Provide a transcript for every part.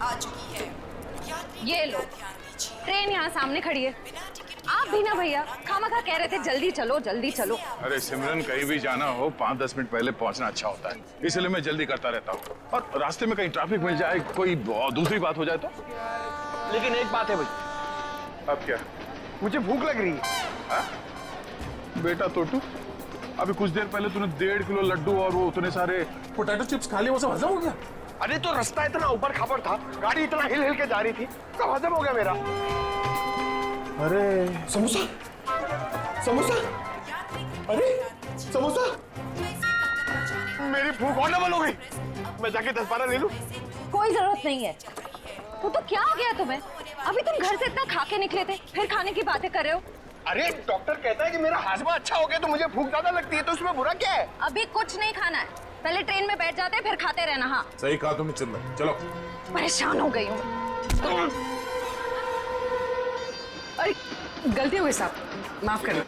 आ चुकी है। ये लो, ट्रेन यहाँ सामने खड़ी है। आप भी ना भैया, खामखा कह रहे थे जल्दी चलो जल्दी चलो। अरे सिमरन, कहीं भी जाना हो 5-10 मिनट पहले पहुंचना अच्छा होता है, इसलिए मैं जल्दी करता रहता हूँ। और रास्ते में कहीं ट्रैफिक मिल जाए, कोई दूसरी बात हो जाए तो। लेकिन एक बात है भाई। अब क्या? मुझे भूख लग रही है। हा? बेटा तोटू, अभी कुछ देर पहले तूने 1.5 किलो लड्डू और वो उतने सारे पोटैटो चिप्स खा लिए, वो सब हजम हो गया? अरे तो रास्ता इतना ऊपर खापर था, गाड़ी इतना हिल हिल के जा रही थी, कब हजम हो गया मेरा। अरे समोसा, समोसा, अरे समोसा, मेरी भूख और डबल हो गई। मैं जाके 10-12 ले लूं? कोई जरूरत नहीं है। तो क्या हो गया तुम्हें? अभी तुम घर से इतना खा के निकले थे, फिर खाने की बातें कर रहे हो। अरे डॉक्टर कहता है कि मेरा हाजमा अच्छा हो गया तो मुझे भूख ज्यादा लगती है, तो उसमें बुरा क्या है? अभी कुछ नहीं खाना है, पहले ट्रेन में बैठ जाते हैं, फिर खाते रहना। हाँ सही कहा तुमने चंदन, चलो। परेशान हो गई हूँ। अरे गलती हो गई साहब, माफ करें।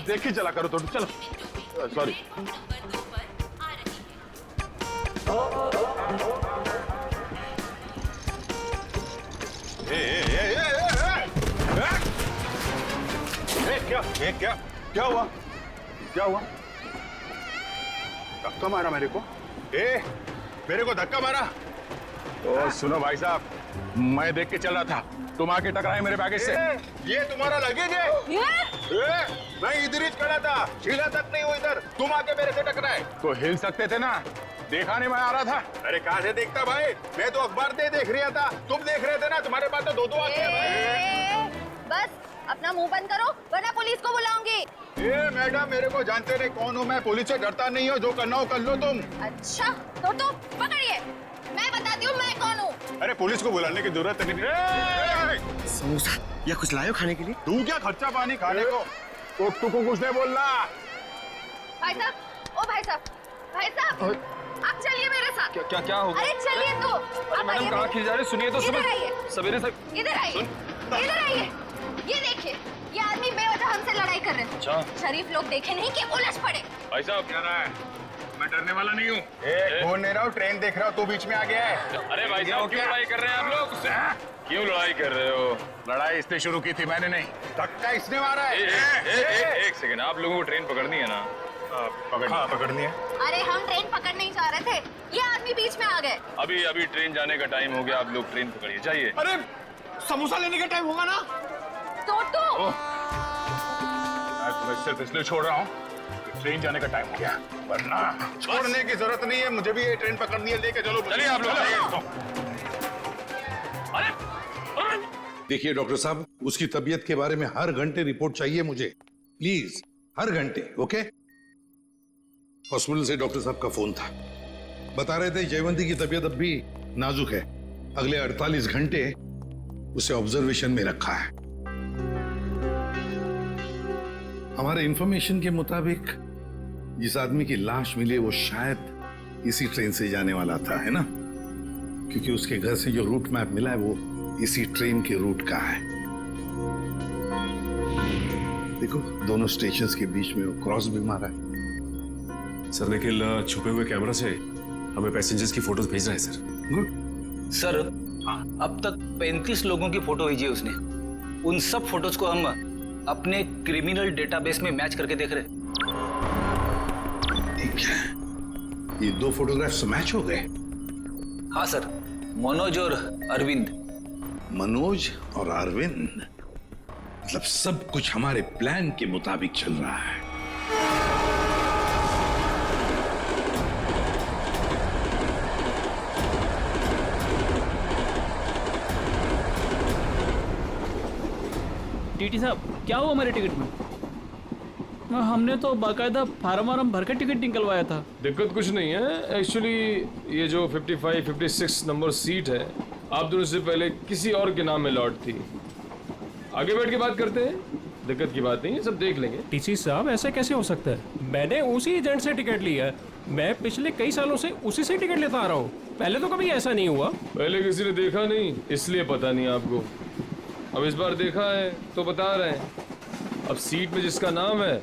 देखी चला करो तोटू, चलो। सॉरी। क्या हुआ? क्या हुआ? धक्का मारा मेरे को? मेरे को धक्का मारा? ओ सुनो भाई साहब, मैं देख के चल रहा था, तुम आके टकराए मेरे बैगेज से। ये तुम्हारा लगेज है? मैं इधर ही खड़ा था, झीला तक नहीं हुई इधर, तुम आके मेरे से टकराए। तो हिल सकते थे ना, देखा नहीं मैं आ रहा था। अरे कहाँ से देखता भाई, मैं तो अखबार देख रहा था, तुम देख रहे थे ना, तुम्हारे पास तो दो आंखें हैं भाई। बस अपना मुंह बंद करो वरना पुलिस को बुलाऊंगी। मैडम, मेरे को जानते नहीं कौन हूँ मैं, पुलिस से डरता नहीं हो, जो करना हो कर लो तुम। अच्छा तो तुम पकड़िए, मैं बताती हूँ मैं कौन हूँ। अरे पुलिस को बुलाने की जरूरत नहीं। समोसा या कुछ लाए हो खाने के लिए? तू क्या खर्चा पानी खाने को? तू को कुछ नहीं बोलना। भाई साहब, ओ भाई साहब, भाई साहब आप चलिए मेरे साथ। क्या क्या हो गया? अरे चलिए तो। आप मैडम कहाँ खिल जा रहे? सुनिए तो, इधर आइए, सवेरे से इधर आइए, इधर आइए। ये देखिए, ये आदमी बेवजह हमसे लड़ाई कर रहे हैं। अच्छा। शरीफ लोग देखे नहीं कि उलझ पड़े। भाई साहब क्या रहा है? मैं डरने वाला नहीं हूँ। बोल नहीं रहा हूँ, ट्रेन देख रहा हूँ, तू बीच में आ गया है। अरे भाई साहब क्यों लड़ाई कर रहे हैं आप लोग? क्यों लड़ाई कर रहे हो? लड़ाई इसने शुरू की थी, मैंने नहीं। धक्का इसने मारा है। एक सेकंड, आप लोगों को ट्रेन पकड़नी है ना? पकड़नी है। अरे हम ट्रेन पकड़ने ही जा रहे थे, ये आदमी बीच में आ गए। अभी ट्रेन जाने का टाइम हो गया, आप लोग ट्रेन पकड़िए, जाइए। अरे समोसा लेने का टाइम होगा ना? तो मैं तुम्हें सिर्फ इसलिए छोड़ रहा हूँ, ट्रेन जाने का टाइम हो गया, वरना छोड़ने की जरूरत नहीं है, मुझे भी ये ट्रेन पकड़नी है, लेके चलो। चलिए आप लोग। देखिए डॉक्टर साहब, उसकी तबीयत के बारे में हर घंटे रिपोर्ट चाहिए मुझे, प्लीज, हर घंटे। ओके? हॉस्पिटल से डॉक्टर साहब का फोन था, बता रहे थे जयवंती की तबीयत अब भी नाजुक है, अगले 48 घंटे उसे ऑब्जर्वेशन में रखा है। हमारे इंफॉर्मेशन के मुताबिक जिस आदमी की लाश मिली वो शायद इसी ट्रेन से जाने वाला था, है ना? क्योंकि उसके घर से जो रूट मैप मिला है वो इसी ट्रेन के रूट का है। देखो, दोनों स्टेशंस के बीच में वो क्रॉस भी मारा है। सर निखिल छुपे हुए कैमरा से हमें पैसेंजर्स की फोटोज भेज रहा है सर। गुड सर, अब तक 35 लोगों की फोटो भेजी है उसने। उन सब फोटोज को हम अपने क्रिमिनल डेटाबेस में मैच करके देख रहे हैं। ये 2 फोटोग्राफ्स मैच हो गए? हाँ सर, मनोज और अरविंद। मनोज और अरविंद, मतलब सब कुछ हमारे प्लान के मुताबिक चल रहा है। टीटी साहब, क्या हुआ हमारे टिकट में? हमने तो बाकायदा फार्म वार्म भर के टिकट निकलवाया था। दिक्कत कुछ नहीं है एक्चुअली, ये जो 55-56 नंबर सीट है आप दोनों से पहले किसी और के नाम में लॉट थी। आगे बैठ के बात करते हैं, दिक्कत की बात नहीं है, सब देख लेंगे। टीसी साहब, ऐसे कैसे हो सकता है? मैंने उसी एजेंट से टिकट लिया है, मैं पिछले कई सालों से उसी से टिकट लेता आ रहा हूँ, पहले तो कभी ऐसा नहीं हुआ। पहले किसी ने देखा नहीं इसलिए पता नहीं आपको, अब इस बार देखा है तो बता रहे हैं। अब सीट में जिसका नाम है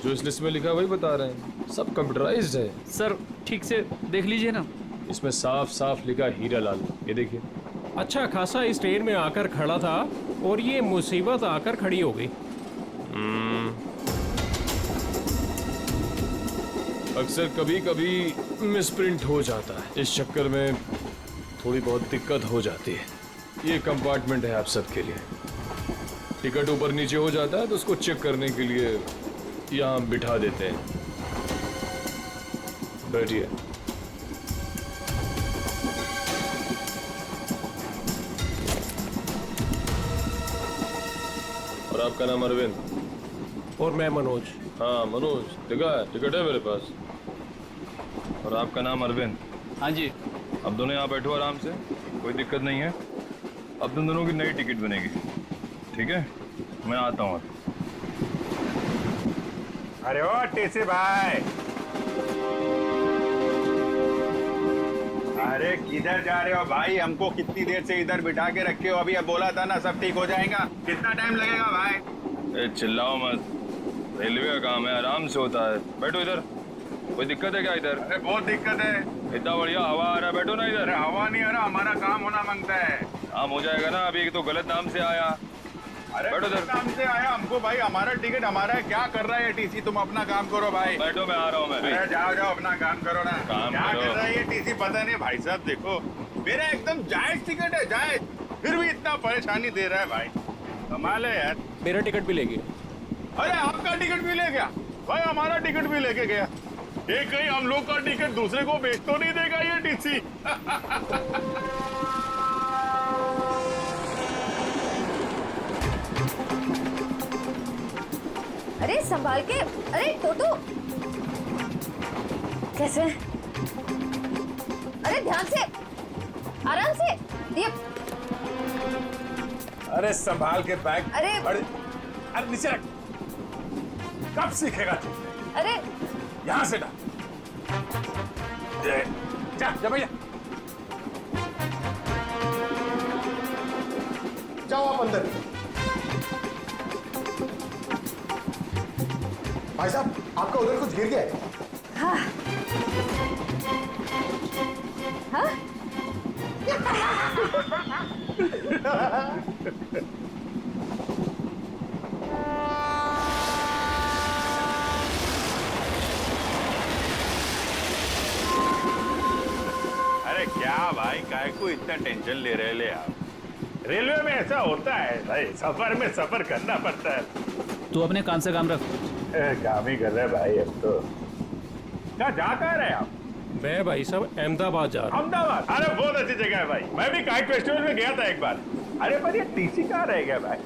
जो इस लिस्ट में लिखा है वही बता रहे हैं, सब कंप्यूटराइज्ड है। सर ठीक से देख लीजिए ना। इसमें साफ साफ लिखा हीरा लाल, ये देखिए। अच्छा खासा इस ट्रेन में आकर खड़ा था और ये मुसीबत आकर खड़ी हो गई। अक्सर कभी कभी मिसप्रिंट हो जाता है, इस चक्कर में थोड़ी बहुत दिक्कत हो जाती है। ये कंपार्टमेंट है आप सबके लिए। टिकट ऊपर नीचे हो जाता है तो उसको चेक करने के लिए यहाँ बिठा देते हैं। बैठिए। और आपका नाम अरविंद? और मैं मनोज। हाँ मनोज, टिकट है मेरे पास। और आपका नाम अरविंद? हाँ जी। अब दोनों यहाँ बैठो आराम से, कोई दिक्कत नहीं है। अब तुम दोनों की नई टिकट बनेगी, ठीक है? मैं आता हूँ। अरे ओ टीसी भाई, अरे किधर जा रहे हो भाई? हमको कितनी देर से इधर बिठा के रखे हो? अभी अब बोला था ना सब ठीक हो जाएगा। कितना टाइम लगेगा भाई? चिल्लाओ मत, रेलवे का काम है, आराम से होता है। बैठो इधर। कोई दिक्कत है क्या इधर? अरे बहुत दिक्कत है। इतना बढ़िया हवा आ रहा है, बैठो ना इधर। अरे हवा नहीं आ रहा, हमारा काम होना मांगता है। काम हो जाएगा ना, अभी तो गलत नाम से आया। अरे बैठो इधर। काम से आया हमको भाई, हमारा टिकट हमारा है। क्या कर रहा है टीसी? तुम अपना काम करो भाई। बैठो, मैं आ रहा हूँ। मैं अरे जाओ जाओ अपना काम करो ना। काम क्या करो। कर रहा है ये टीसी पता नहीं। भाई साहब देखो, मेरा एकदम जायज टिकट है, जायज, फिर भी इतना परेशानी दे रहा है भाई। कमाल है यार। मेरा टिकट भी ले गया। अरे आपका टिकट भी ले गया भाई? हमारा टिकट भी लेके गया। ये कहीं हम लोग का टिकट दूसरे को बेच तो नहीं देगा ये टीसी? अरे संभाल के। अरे टोटो, कैसे? अरे ध्यान से, आराम से। ये अरे संभाल के बैग। अरे अरे नीचे रख। कब सीखेगा तू? अरे यहाँ से डाल। जा जा भैया। जाओ आप अंदर। भाई साहब आपका उधर कुछ गिर गया है। हाँ हाँ। अरे क्या भाई, काय को इतना टेंशन ले रहे ले आप? रेलवे में ऐसा होता है भाई, सफर में सफर करना पड़ता है। तू अपने काम से काम रख। काम ही कर रहे भाई अब तो। क्या जा कहाँ रहे आप? मैं भाई साहब अहमदाबाद जा रहा हूँ। अहमदाबाद? अरे बहुत अच्छी जगह है भाई, मैं भी काइट फेस्टिवल में गया था एक बार। अरे पर ये टीसी कहाँ रह गया भाई?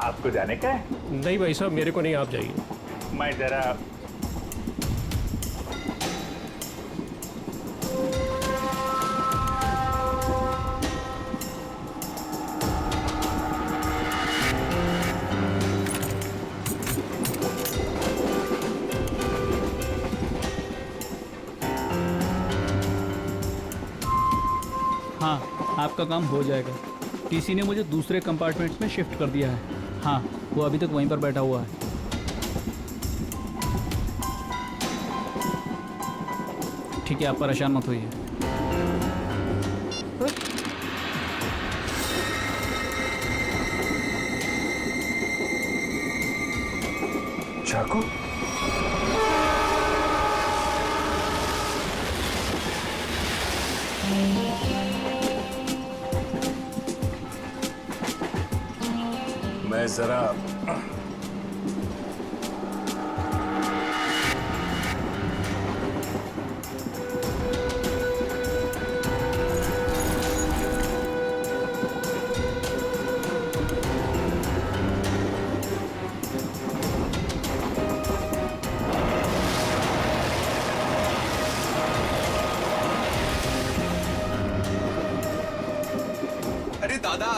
आपको जाने का है? नहीं भाई साहब मेरे को नहीं, आप जाइए। मैं जरा हाँ आपका काम हो जाएगा। टीसी ने मुझे दूसरे कंपार्टमेंट्स में शिफ्ट कर दिया है। हाँ वो अभी तक वहीं पर बैठा हुआ है। ठीक है आप परेशान मत होइए। चाकू? मैं जरा दादा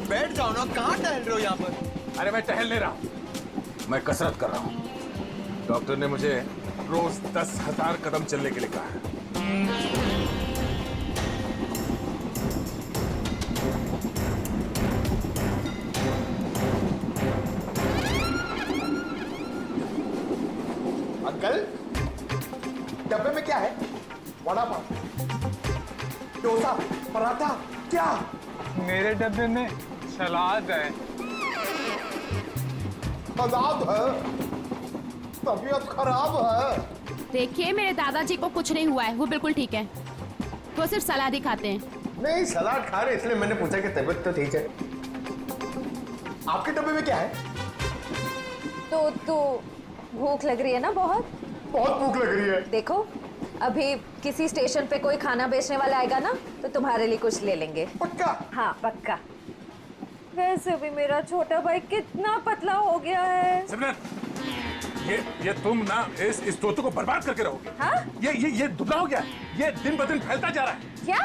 बैठ जाओ ना, कहाँ टहल रहे हो यहाँ पर? अरे मैं टहल नहीं रहा हूं, मैं कसरत कर रहा हूं। डॉक्टर ने मुझे रोज 10,000 कदम चलने के लिए कहा है। अंकल, डब्बे में क्या है? वड़ा पाव, डोसा, पराठा, क्या? मेरे डब्बे में सलाद है। सलाद है? तबीयत खराब है। देखिए मेरे दादाजी को कुछ नहीं हुआ है, वो बिल्कुल ठीक है। वो सिर्फ सलाद ही खाते हैं। नहीं, सलाद खा रहे इसलिए मैंने पूछा कि तबीयत तो ठीक है। आपके डब्बे में क्या है? तो भूख लग रही है ना बहुत? बहुत भूख लग रही है। देखो, अभी किसी स्टेशन पे कोई खाना बेचने वाला आएगा ना, तो तुम्हारे लिए कुछ ले लेंगे। पक्का? हाँ पक्का। वैसे भी मेरा छोटा भाई कितना पतला हो गया है। सिमरन, ये तुम ना इस तोते को बर्बाद करके रहोगे। हाँ? ये दुबला हो गया, ये दिन ब दिन फैलता जा रहा है। क्या?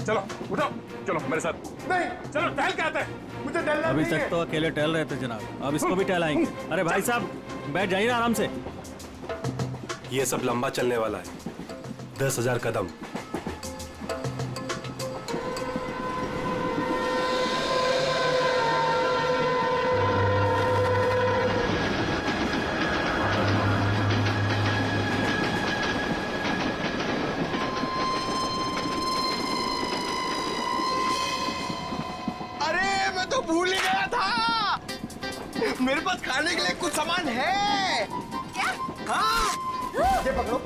चलो उठो, चलो मेरे साथ। नहीं, चलो टहल के आते हैं। मुझे डरना अभी नहीं तक है। तो अकेले टहल रहे थे जनाब, अब इसको भी टहलाएंगे। अरे भाई साहब बैठ जाइए ना आराम से। ये सब लंबा चलने वाला है, 10,000 कदम। अरे मैं तो भूल ही गया था, मेरे पास खाने के लिए कुछ सामान है। क्या? हाँ, ये पकड़ो।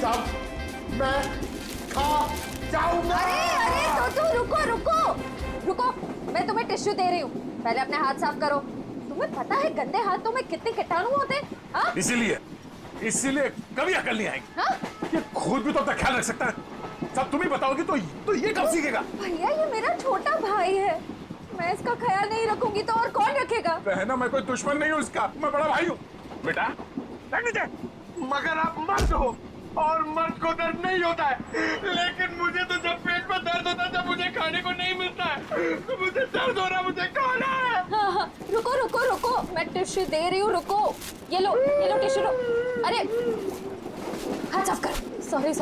सब मैं खा जाऊंगा। अरे तो रुको, मैं तुम्हें टिश्यू दे रही हूँ। पहले अपने हाथ साफ करो। तुम्हें पता है गंदे हाथों में कितने कीटाणु होते हैं? हाँ? इसीलिए कभी अकल नहीं आएगी। हाँ? ये खुद भी तो अपना ख्याल रख सकता है, सब तुम ही बताओगी तो ये कब सीखेगा? भैया, ये मेरा छोटा भाई है, मैं इसका ख्याल नहीं रखूंगी तो और कौन रखेगा? बहना, मैं कोई दुश्मन नहीं हूँ इसका, मैं बड़ा भाई हूँ। बेटा बैठ नीचे। मगर आप मर्द हो और मर्द को दर्द नहीं होता है, लेकिन मुझे तो जब पेट में दर्द होता है, जब मुझे खाने को नहीं मिलता है तो मुझे दर्द हो रहा, मुझे खाना है। हाँ, रुको, मैं टिश्यू दे रही हूँ, रुको। ये लो टिश्यू लो। अरे हाथ साफ करो। सॉरी।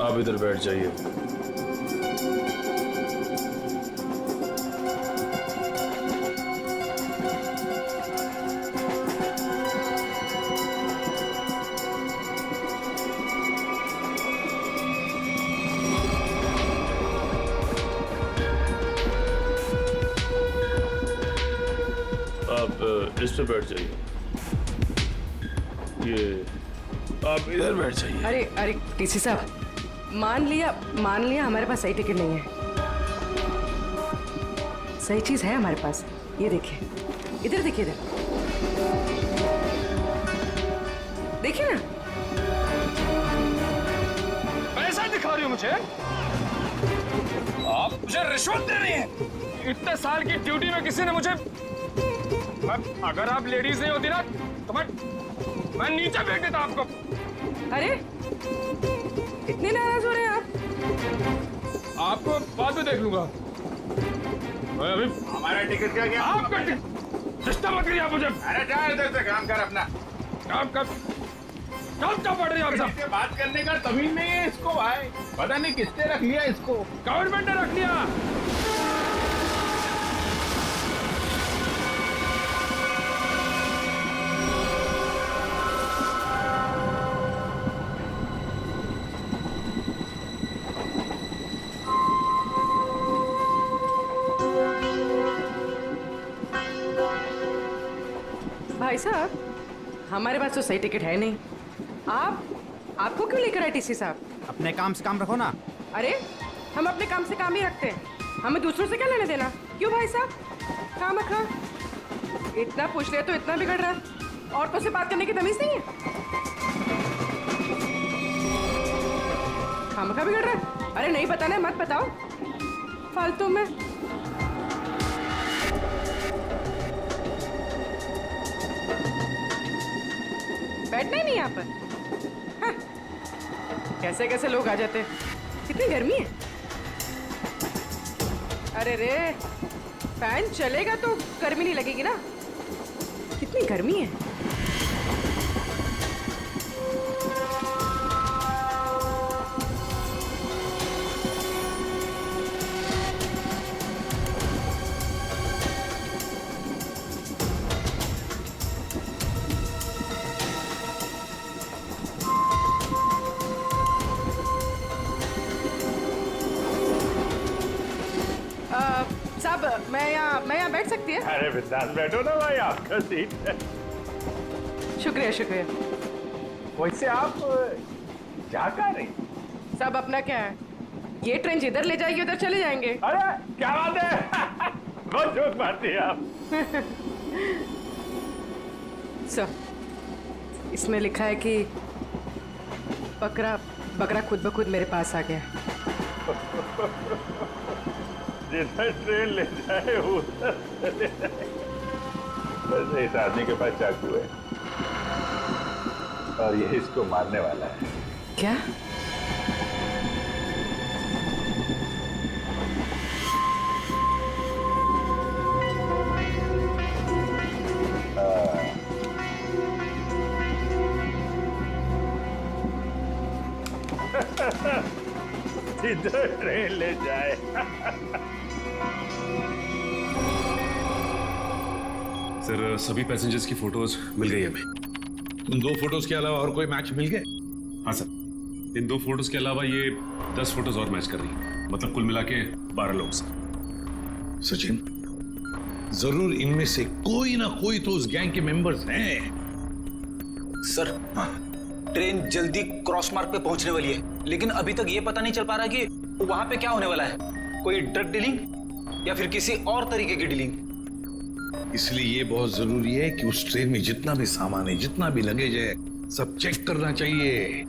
आप इधर बैठ जाइए। आप इस पे बैठ जाइए। ये आप इधर बैठ जाइए। अरे टीसी साहब, मान लिया हमारे पास सही टिकट नहीं है। सही चीज है हमारे पास, ये देखिए, इधर देखिए, देखिए ना। पैसा दिखा रही हो मुझे? आप मुझे रिश्वत दे रही हैं। इतने साल की ड्यूटी में किसी ने मुझे, अगर आप लेडीज नहीं होती ना तो मैं नीचे फेंक देता आपको। अरे इतने नाराज हो रहे हैं आप? आपको बाद में देख लूंगा। मैं अभी हमारा टिकट क्या गया? आपका टिकट सिस्टम मत करिए आप मुझे। अरे जा इधर से, काम कर अपना। काम कर, क्या पड़ रही है आप सब? बात करने का तमीज नहीं है इसको भाई, पता नहीं किसने रख लिया इसको। गवर्नमेंट ने रख लिया। साहब, हमारे पास तो सही टिकट है नहीं। आपको क्यों लेकर आए टीसी साहब? अपने काम से काम रखो ना। अरे हम अपने काम से काम ही रखते हैं, हमें दूसरों से क्या लेने देना? क्यों भाई साहब? काम रखा, इतना पूछ ले तो इतना बिगड़ रहा है। औरतों से बात करने की तमीज नहीं है। काम का बिगड़ रहा है। अरे नहीं बताना है, मत बताओ फालतू में। बैठना ही नहीं यहाँ पर। हाँ। कैसे कैसे लोग आ जाते हैं। कितनी गर्मी है। अरे रे, फैन चलेगा तो गर्मी नहीं लगेगी ना। कितनी गर्मी है। साहब मैं यहाँ बैठ सकती है? अरे बिंदास बैठो ना भाई, आपका सीट है। शुक्रिया शुक्रिया। वैसे आप जा कहाँ रही? साहब अपना क्या है, ये ट्रेन जिधर ले जाएगी उधर चले जाएंगे। अरे क्या बात है। बहुत जोक मारती है आप। सर इसमें लिखा है कि बकरा खुद ब खुद मेरे पास आ गया। जिधर ट्रेन ले जाए उधर चले जाए। वैसे इस आदमी के पास चाकू है और ये इसको मारने वाला है। क्या? जिधर ट्रेन ले जाए। सर सभी पैसेंजर्स की फोटोज मिल गई हमें। उन 2 फोटोज के अलावा और कोई मैच मिल गए? हाँ सर, इन 2 फोटोज के अलावा ये 10 फोटोज और मैच कर रही है। मतलब कुल मिला के 12 लोग सर। सचिन, जरूर इनमें से कोई ना कोई तो उस गैंग के मेंबर्स हैं। सर ट्रेन जल्दी क्रॉस मार्क पे पहुंचने वाली है, लेकिन अभी तक ये पता नहीं चल पा रहा कि वहां पे क्या होने वाला है। कोई ड्रग डीलिंग या फिर किसी और तरीके की डीलिंग। इसलिए ये बहुत जरूरी है कि उस ट्रेन में जितना भी सामान है, जितना भी लगेज है, सब चेक करना चाहिए।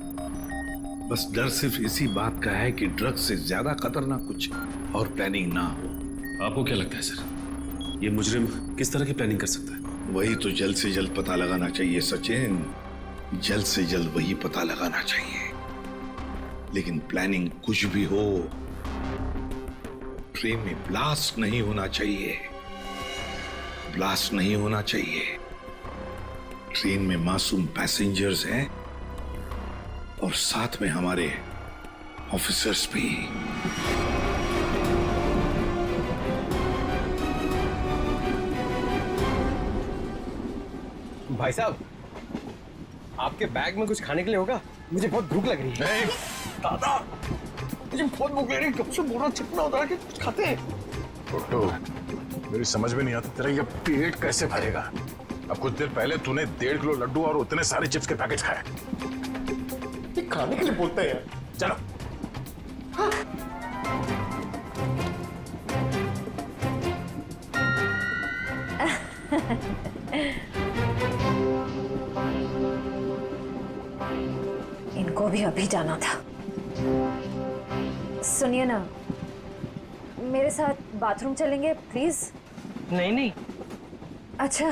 बस डर सिर्फ इसी बात का है कि ड्रग से ज्यादा खतरनाक कुछ और प्लानिंग ना हो। आपको क्या लगता है सर, ये मुजरिम किस तरह की प्लानिंग कर सकता है? वही तो जल्द से जल्द पता लगाना चाहिए सचिन, जल्द से जल्द वही पता लगाना चाहिए। लेकिन प्लानिंग कुछ भी हो, ट्रेन में ब्लास्ट नहीं होना चाहिए। ब्लास्ट नहीं होना चाहिए। ट्रेन में मासूम पैसेंजर्स हैं और साथ में हमारे ऑफिसर्स भी। भाई साहब, आपके बैग में कुछ खाने के लिए होगा? मुझे बहुत भूख लग रही है। दादा, मुझे बहुत भूख लग रही है। कब से बोरा चिपना होता है कि कुछ खाते हैं। तो मेरी समझ में नहीं आता तेरा ये पेट कैसे भरेगा। अब कुछ देर पहले तूने 1.5 किलो लड्डू और उतने सारे चिप्स के पैकेट खाए। ये खाने के लिए बोलते हैं। चलो। हाँ। इनको भी अभी जाना था। सुनिए ना, मेरे साथ बाथरूम चलेंगे प्लीज? नहीं नहीं। अच्छा,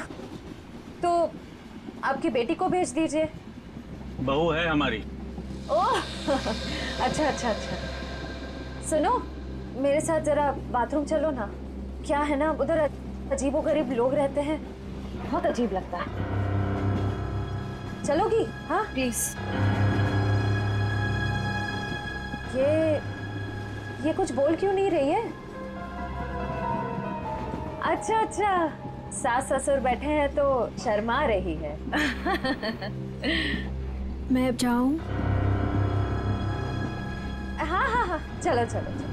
तो आपकी बेटी को भेज दीजिए। बहू है हमारी। ओह अच्छा अच्छा अच्छा। सुनो, मेरे साथ जरा बाथरूम चलो ना। क्या है ना, उधर अजीबोगरीब लोग रहते हैं, बहुत अजीब लगता है। चलोगी? हाँ प्लीज। ये कुछ बोल क्यों नहीं रही है? अच्छा अच्छा, सास ससुर बैठे हैं तो शर्मा रही है। मैं अब जाऊं? हाँ हाँ हाँ, चलो चलो चलो,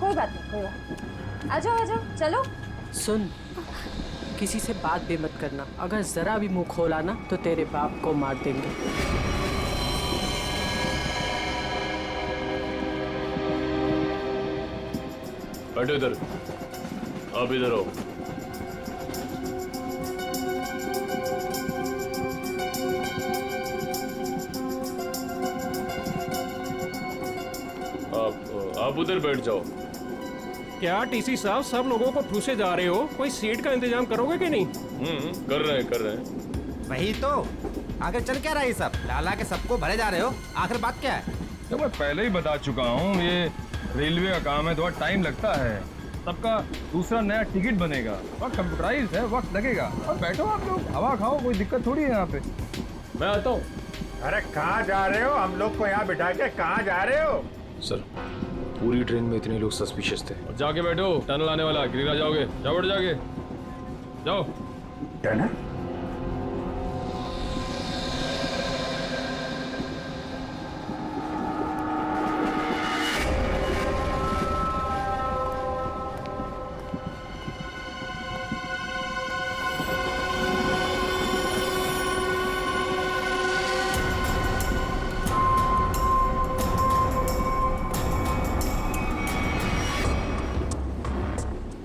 कोई बात नहीं कोई बात नहीं। आ जाओ चलो। सुन, किसी से बात भी मत करना। अगर जरा भी मुंह खोला ना तो तेरे बाप को मार देंगे। बैठो इधर, आप इधर आओ। आप उधर बैठ जाओ। क्या टीसी साहब सब लोगों को ठूसे जा रहे हो? कोई सीट का इंतजाम करोगे कि नहीं? कर रहे हैं। वही तो आगे चल क्या रहा है सब? लाला के सबको भरे जा रहे हो, आखिर बात क्या है? तो मैं पहले ही बता चुका हूँ, ये रेलवे का काम है, थोड़ा टाइम लगता है। सबका दूसरा नया टिकट बनेगा और कंप्यूटराइज है, वक्त लगेगा। और बैठो आप लोग, हवा खाओ, कोई दिक्कत थोड़ी है यहाँ पे। मैं आता हूँ। अरे कहाँ जा रहे हो? हम लोग को यहाँ बिठा के कहाँ जा रहे हो? सर, पूरी ट्रेन में इतने लोग सस्पिशियस थे। और जाके बैठो, टनल आने वाला, गिरिरा जाओगे। जाओ बैठ, जाके जाओ। टनल?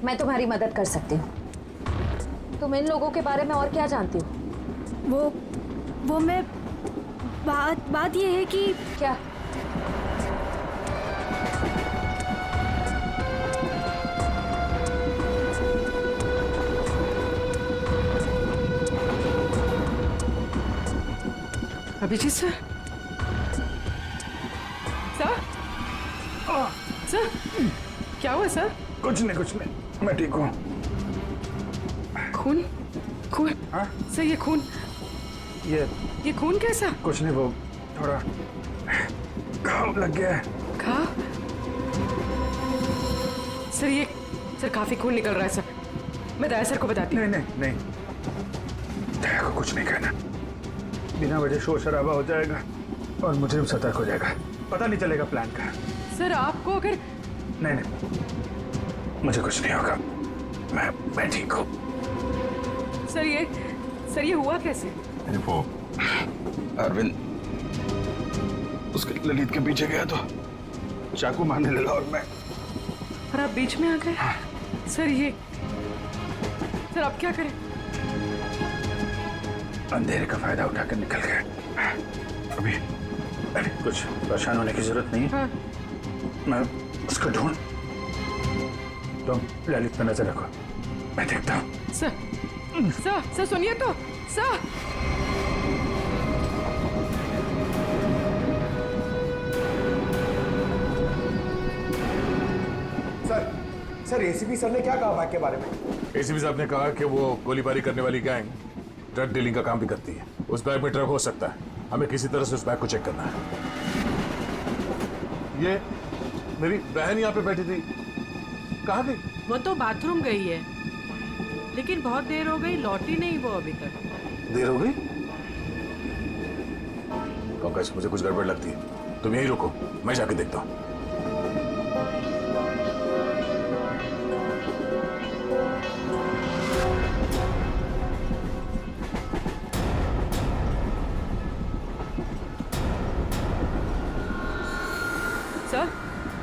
मैं तुम्हारी मदद कर सकती हूँ। तुम इन लोगों के बारे में और क्या जानती हो? वो मैं बात ये है कि क्या? अभिजीत सर, सर क्या हुआ सर? कुछ नहीं, मैं ठीक हूँ। खून? हाँ? सर ये खून, ये खून कैसा? कुछ नहीं, वो थोड़ा घाव लग गया है। घाव? सर काफी खून निकल रहा है सर। मैं दया सर को बताती हूँ। नहीं, दया को कुछ नहीं कहना। बिना वजह शोर शराबा हो जाएगा और मुझे सतर्क हो जाएगा, पता नहीं चलेगा प्लान का। सर आपको अगर नहीं, मुझे कुछ नहीं होगा, मैं ठीक हूँ। सर ये हुआ कैसे? वो अरविंद उसके ललित के पीछे गया तो चाकू मारने लगा और मैं। और आप बीच में आ गए? सर आप क्या करें? अंधेरे का फायदा उठाकर निकल गए। अभी कुछ परेशान होने की जरूरत नहीं है। हाँ। मैं उसको ढूंढ, तुम ललित पर नजर रखो, मैं देखता हूँ। सर सुनिए तो। सर एसीपी सर ने क्या कहा बैग के बारे में? एसीपी साहब ने कहा कि वो गोलीबारी करने वाली गैंग ड्रग डीलिंग का काम भी करती है। उस बैग में ड्रग हो सकता है, हमें किसी तरह से उस बैग को चेक करना है। ये मेरी बहन यहाँ पे बैठी थी, कहाँ गई? वो तो बाथरूम गई है, लेकिन बहुत देर हो गई, लौटी नहीं वो अभी तक। देर हो गई? पंकज, मुझे कुछ गड़बड़ लगती है, तुम यहीं रुको, मैं जाके देखता हूँ।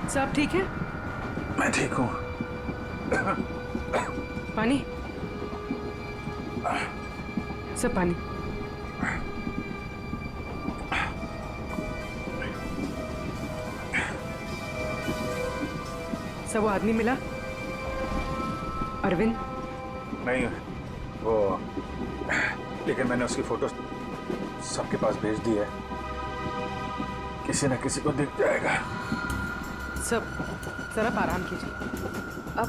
सर आप ठीक है? मैं ठीक हूँ। पानी? सर पानी। सर वो आदमी मिला? अरविंद? नहीं, वो लेकिन मैंने उसकी फोटो सबके पास भेज दी है, किसी न किसी को दिख जाएगा। सर आप आराम कीजिए। अब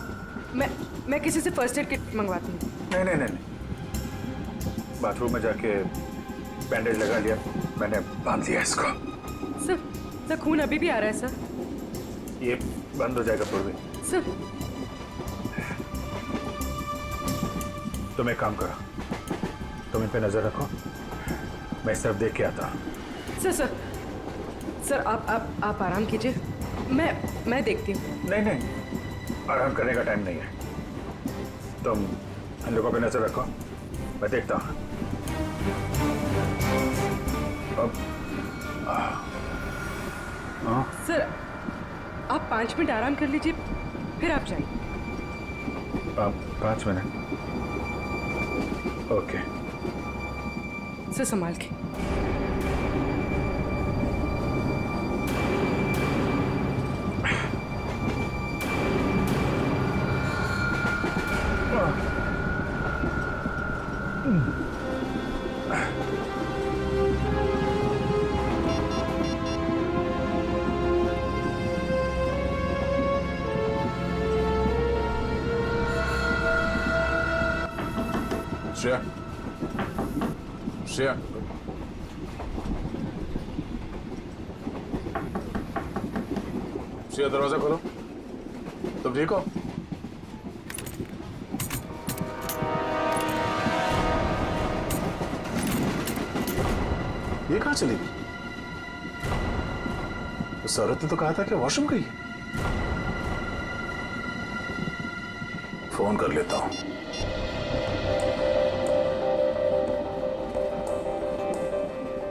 मैं किसी से फर्स्ट एड किट मंगवाती हूँ। नहीं, बाथरूम में जाके बैंडेज लगा लिया, मैंने बांध लिया इसको। सर खून अभी भी आ रहा है सर। ये बंद हो जाएगा पूर्वी। सर तुम एक काम करो, तुम इन पे नजर रखो, मैं इस तरफ देख के आता हूँ। सर आप आराम कीजिए, मैं देखती हूँ। नहीं, आराम करने का टाइम नहीं है, तुम इन लोगों पे नजर रखो, मैं देखता हूँ। अब सर आप 5 मिनट आराम कर लीजिए, फिर आप जाइए। 5 मिनट? ओके। सर संभाल के। श्रेया, श्रेया, श्रेया दरवाजा खोलो। तुम ठीक हो? ये कहाँ चली गई? उस औरत ने तो कहा था कि वॉशरूम गई है। फोन कर लेता हूं।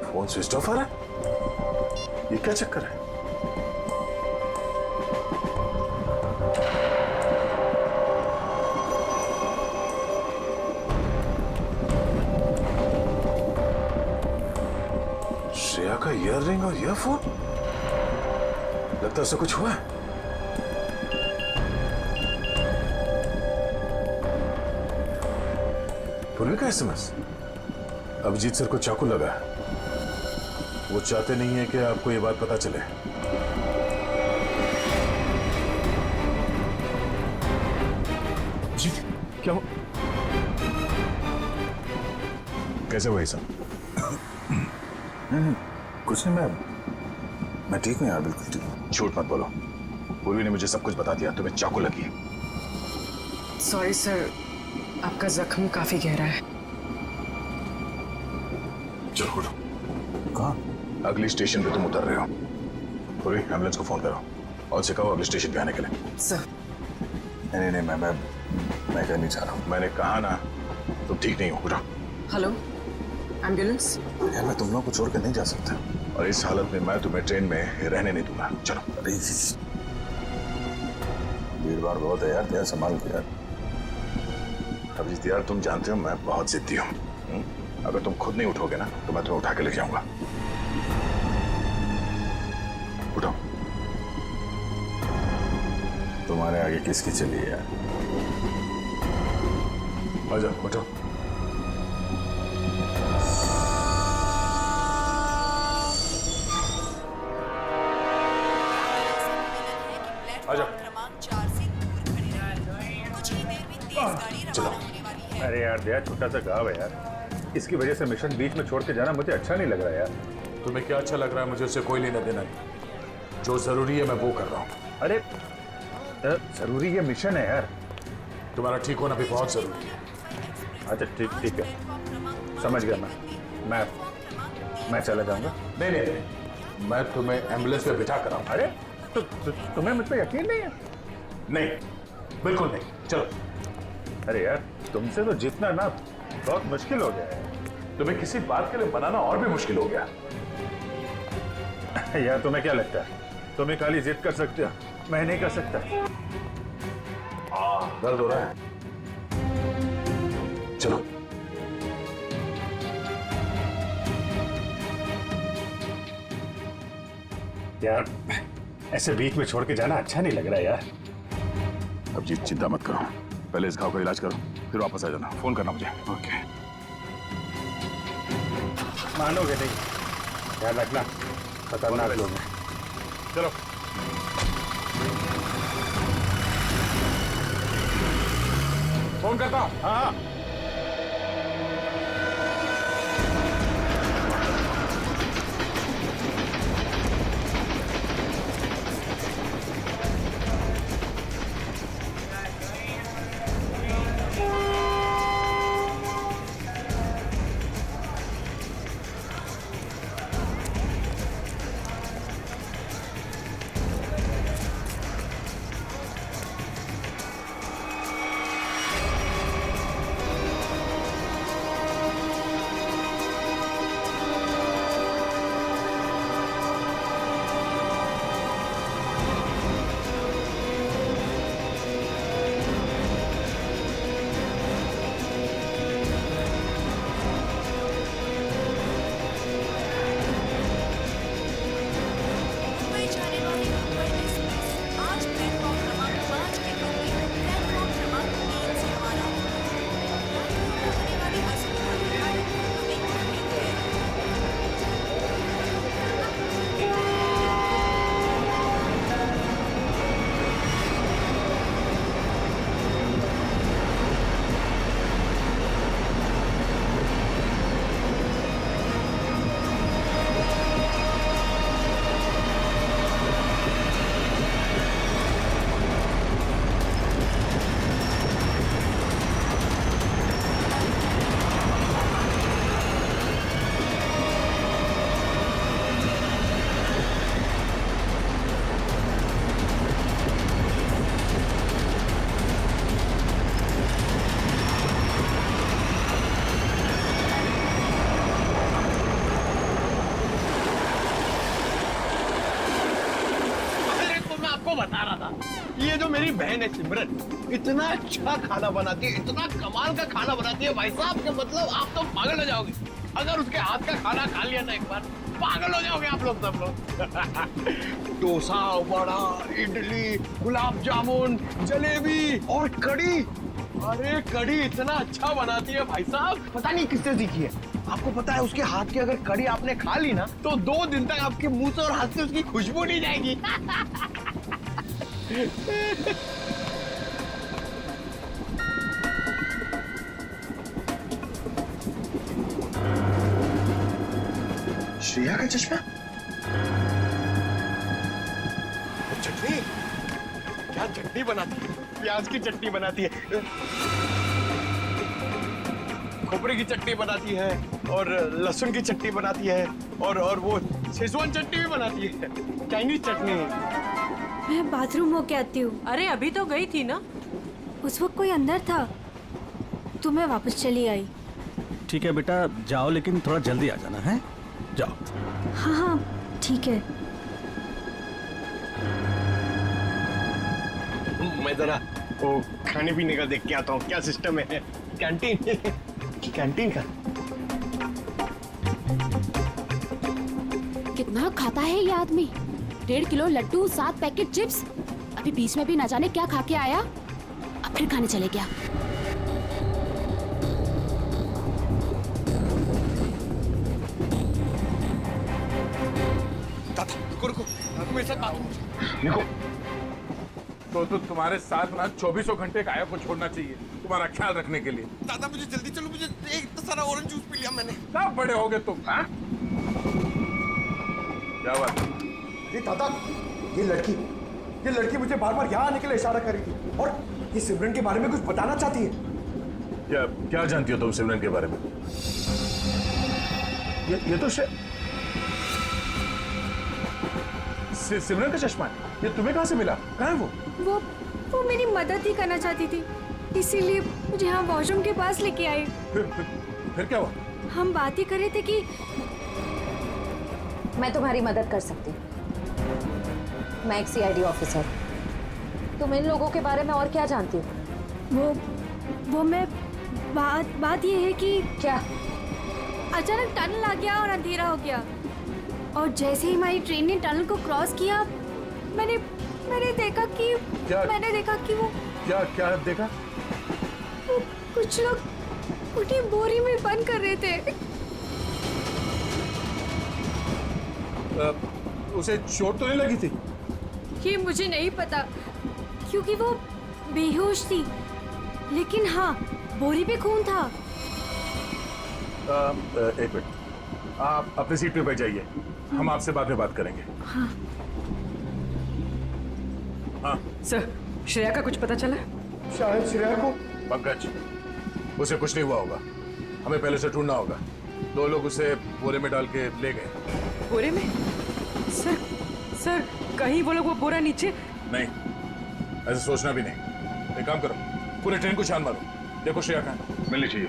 फोन स्विच ऑफ आ रहा है। ये क्या चक्कर है? श्रेया का ईयररिंग और ईयरफोन, लगता है उसे कुछ हुआ है। पूर्वी का एसएमएस। अभिजीत सर को चाकू लगा है। वो चाहते नहीं है कि आपको ये बात पता चले। जी क्या हो? कैसे हुआ ये सब? नहीं, कुछ नहीं, मैं ठीक हूँ यार, बिल्कुल ठीक हूँ। झूठ मत बोलो। पूर्वी ने मुझे सब कुछ बता दिया। तुम्हें चाकू लगी है। सॉरी सर, आपका जख्म काफी गहरा है। चलो उठो। कहाँ? अगली स्टेशन पे तुम उतर रहे हो। पूर्वी एम्बुलेंस को फोन करो और उसे कहो अगले स्टेशन पे आने के लिए। सर नहीं नहीं, मैं क्या नहीं चाह रहा हूँ। मैंने कहा ना, तुम ठीक नहीं हो। उठो। Hello ambulance. यार मैं तुम लोगों को छोड़कर नहीं जा सकता, और इस हालत में मैं तुम्हें ट्रेन में रहने नहीं दूंगा। चलो। अरे भीड़ भाड़ बहुत है यार, संभाल के यार। अभिजीत यार, तुम जानते हो मैं बहुत जिद्दी हूँ। अगर तुम खुद नहीं उठोगे ना तो मैं तुम्हें उठा के ले जाऊंगा। उठो। तुम्हारे आगे किसकी चली है यार? आ जाओ, उठो। चलो। अरे यार दया, छोटा सा गाँव है यार, इसकी वजह से मिशन बीच में छोड़ के जाना मुझे अच्छा नहीं लग रहा है यार। तुम्हें क्या अच्छा लग रहा है? मुझे उससे कोई लेना देना नहीं। जो जरूरी है मैं वो कर रहा हूँ। अरे जरूरी ये मिशन है यार। तुम्हारा ठीक होना भी बहुत जरूरी है। अच्छा ठीक है, समझ गया मैं चला जाऊंगा। नहीं, मैं तुम्हें एम्बुलेंस पे बिठा कर आऊंगा। अरे तो तुम्हें मुझ पर यकीन नहीं है? नहीं, बिल्कुल नहीं। चलो। अरे यार, तुमसे तो जितना ना बहुत मुश्किल हो गया है। तुम्हें किसी बात के लिए बनाना और भी मुश्किल हो गया। यार तुम्हें क्या लगता है तुम्हें खाली जिद कर सकते हो, मैं नहीं कर सकता? दर्द हो रहा है। चलो। यार ऐसे बीच में छोड़ के जाना अच्छा नहीं लग रहा यार। अब जी चिंता मत करो, पहले इस घाव का इलाज करो, फिर वापस आ जाना। फोन करना मुझे। ओके। मानोगे नहीं, ध्यान रखना, खतरनाक लोग हैं। चलो। फोन करता हूँ। हाँ। ये जो मेरी बहन है सिमरन, इतना अच्छा खाना बनाती है, इतना कमाल का खाना बनाती है भाई साहब कि मतलब आप तो पागल हो जाओगे। अगर उसके हाथ का खाना खा लिया ना एक बार, पागल हो जाओगे आप लोग सब लोग। डोसा, वड़ा, इडली, गुलाब जामुन, जलेबी और कढ़ी। अरे कढ़ी इतना अच्छा बनाती है भाई साहब, पता नहीं किससे सीखी है। आपको पता है उसके हाथ की अगर कढ़ी आपने खा ली ना तो 2 दिन तक आपके मुंह से और हाथ से उसकी खुशबू नहीं जाएगी। श्रेया का चश्मा, चटनी, क्या चटनी बनाती है, प्याज की चटनी बनाती है, खोपरे की चटनी बनाती है और लहसुन की चटनी बनाती है और वो शेजवान चटनी भी बनाती है, चाइनीज चटनी। मैं बाथरूम होके आती हूँ। अरे अभी तो गई थी ना। उस वक्त कोई अंदर था तो मैं वापस चली आई। ठीक है बेटा, जाओ लेकिन थोड़ा जल्दी आ जाना है। जाओ। हाँ हाँ ठीक है। मैं जरा वो खाने पीने का देख के आता हूँ क्या सिस्टम है कैंटीन। कैंटीन का कितना खाता है ये आदमी। 1.5 किलो लड्डू, 7 पैकेट चिप्स। अभी बीच में भी ना जाने क्या खा के आया, अब फिर खाने चले गया। रुको, मेरे साथ बात निको, तो तुम्हारे साथ ना 24 घंटे गाया को छोड़ना चाहिए तुम्हारा ख्याल रखने के लिए। दादा मुझे जल्दी चलो, मुझे एक तो सारा ऑरेंज जूस पी लिया मैंने। कब बड़े हो गए तुम? हाँ? क्या बात? अरे दादा, ये लड़की मुझे बार बार यहाँ आने के लिए इशारा कर रही थी और ये सिमरन के बारे में कुछ बताना चाहती है। क्या जानती हो तुम सिमरन के बारे में? ये तो सिमरन का चश्मा है। ये तुम्हें कहाँ से मिला? कहाँ है वो मेरी मदद ही करना चाहती थी, इसीलिए मुझे यहाँ वॉशरूम के पास लेके आई। फिर क्या हुआ? हम बात ही कर रहे थे कि मैं तुम्हारी मदद कर सकती हूँ। मैं एक CID ऑफिसर। तुम इन लोगों के बारे में और क्या जानती हो? वो मैं बात ये है कि क्या अचानक टनल आ गया और अंधेरा हो गया और जैसे ही हमारी ट्रेन ने टनल को क्रॉस किया मैंने देखा कि वो क्या देखा? कुछ लोग उन्हें बोरी में बंद कर रहे थे। उसे चोट तो नहीं लगी थी? ये मुझे नहीं पता क्योंकि वो बेहोश थी, लेकिन हाँ बोरी पे खून था। एक मिनट, आप अपनी सीट पे बैठ जाइए, हम आपसे बाद में बात करेंगे। हाँ। हाँ सर, श्रेया का कुछ पता चला? शायद श्रेया को। पंकज, उसे कुछ नहीं हुआ होगा, हमें पहले से ढूंढना होगा। 2 लोग उसे बोरे में डाल के ले गए। बोरे में? सर कहीं वो लोग वो बोरा नीचे? नहीं, ऐसे सोचना भी नहीं। एक काम करो, पूरे ट्रेन को छान मारो, देखो श्रेया कहाँ है। मिलनी चाहिए।